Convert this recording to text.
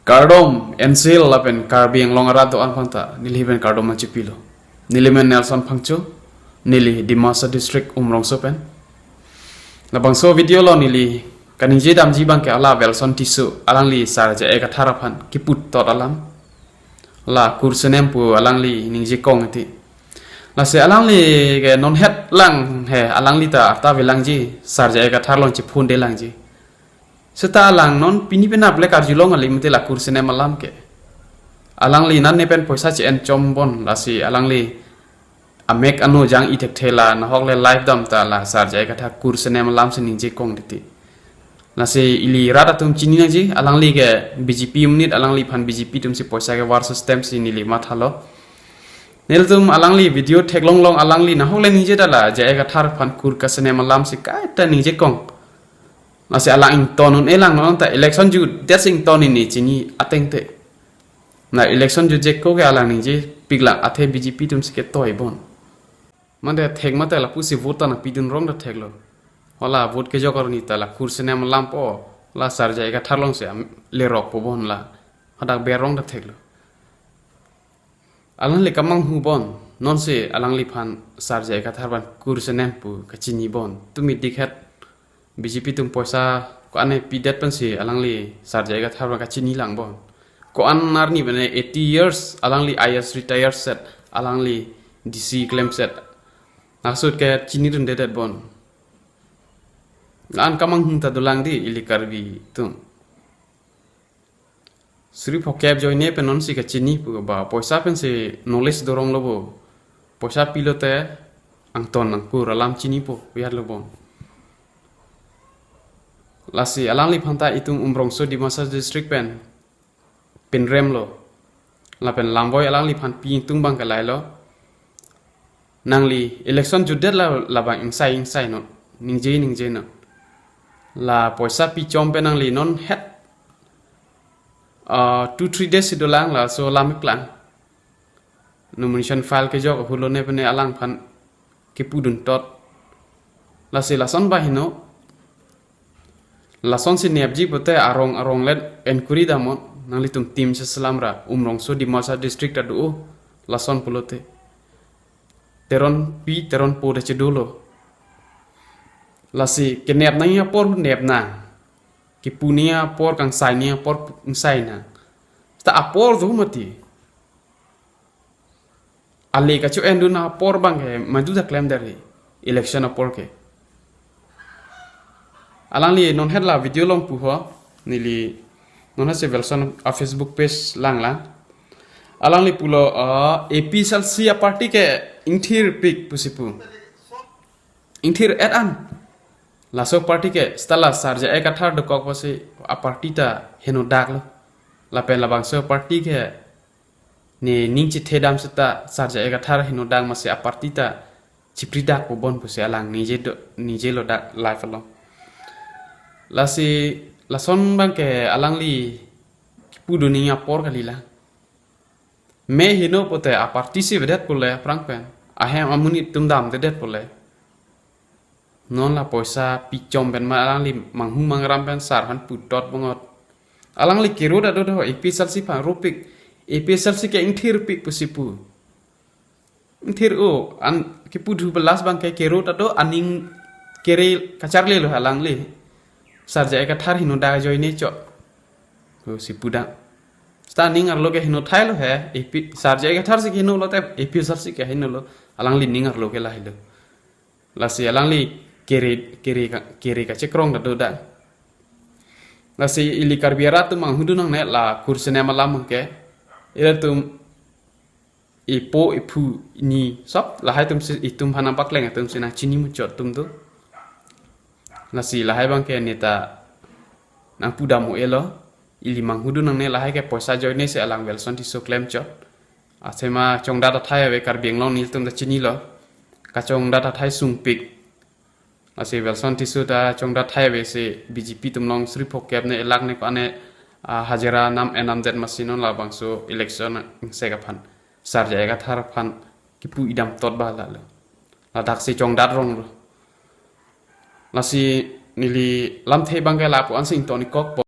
Kardom ensil lapen karbi yang longarat to an phangta nili ben kardom ma chipilo nili men Nelson phangcho nili Dimasa district umrongso pen na bangso video lo nili kanije damji bang ke ala velson tisu alangli sarja eka tharapan kiput tot alam la kursenem pu alangli ningje kong ti la se alangli ke non het lang he alangli ta velangji sarja eka tharlong chi phun de langji seta alang non pini penap le karjulong ali mete la kursene malam ke alang li nan ne pen poisa chi en chombon la si alang li amek anu jang itek thela na hok le live dam ta la sar jai ka tha kursene malam se ning je kong diti la si ili rata tum chini na ji alang li ke BJP unit alang li phan BJP tum si poisa ke war system si ni li ma thalo nel tum alang li video thek long long alang li na hok le ning je da la jai ka thar phan kur ka sene malam si ka ta ning je kong masih alang ing tonun elang non ta election ju desing ton ini chini ateng te na election ju jekko ke alang ni je pigla athe BJP tum sike toy bon mande thek mate la pusi vote na pidun rong da theklo hola vote ke jokor ni ta la kursene malam po la sar jai ka tharlong se le rok po bon la hadak be rong da theklo alang le kamang hu bon non se alang li phan sar jai ka tharban kursene pu ka chini bon tumi dikhet BJP tum poisa ko ane pidat pen si alang li sar jaiga tharwa ka chini lang bon ko an narni bene 80 years alang li IS retire set alang li DC claim set naksud ke chini dun dedet bon an kamang hunta dulang di ili karbi tum sri phokep joine pen non si ka chini pu ba poisa pen si knowledge dorong lobo poisa pilote ang ton ang kur alam chini po yar lobon lasi alang li phanta itung umrongso Dimasa district pen rem lo la pen lamboy alang li phan pi tung bang kalai lo nangli election judet la bang insai no ningje no la poisa pi chom pen nangli non het 2-3 days sidolang la so lamik lang nomination file ke jok hulone pen alang phan ke pudun tot la se la son ba hino lason si nebji bote arong let enkuri damon nang litum tim se selamra umrongso Dimasa district adu lason pulote teron po de cedulo lasi kenep nanya por nep na kipunia por kang sainia por sai na sta apor du mati ali ka chu endu na por bang he madu da claim dari election apor ke alang li non het la video long pu ho nili non ha se version a Facebook page lang alang li pulo AP salsi a party ke inthir pic pusipu inthir at an la so party ke stala sarja ek athar de kok pasi a party ta heno dak lo la pen la bang so party ke ni ningchi thedam sita sarja ek athar heno dak masi a party ta chipri dak po bon pusi alang nije lo dak live lo lasi lason bang ke alang li pudu niya por kalila me hino pote a partisi vedet pole prang pen ahem amuni tumdam dedet pole non la poisa pichom ben ma alang li manghu mangram pen sar han putot bongot alang li kiru da do episal si pa rupik episal si ke inthir pik pusipu inthir o an ki pudu belas bang ke kiru da do aning kere kacarle lo alang li sarja eka thar hino da joy ne cho si puda standing ar loge hino thailo he epi sarja eka thar se hino lo te epi sar se ke hino lo alang li ningar loge la hilo la si alang li kere ka cekrong da do da la si ili karbiara tu mang hudu nang ne la kursene malam ke ira tum ipu ni sop la hai tum si itum phana pak leng tum sina chini mu chot tum tu nasi lahai bang ke neta nang puda mo elo ili mang hudu nang ne lahai ke poisa joy ne se alang velson ti so claim chot asema chong data thai we kar biang long nil tum da chini lo ka chong data thai sung pik ase velson ti so da chong data thai we se BJP tum long sri phokep ne elak ne ko ane hajera nam enam jet masinon la bang so election se ka phan sar jaiga thar phan kipu idam tot ba la la dak se chong dat rong lo lasi nili lam thei bangkai lapu ansing toni kok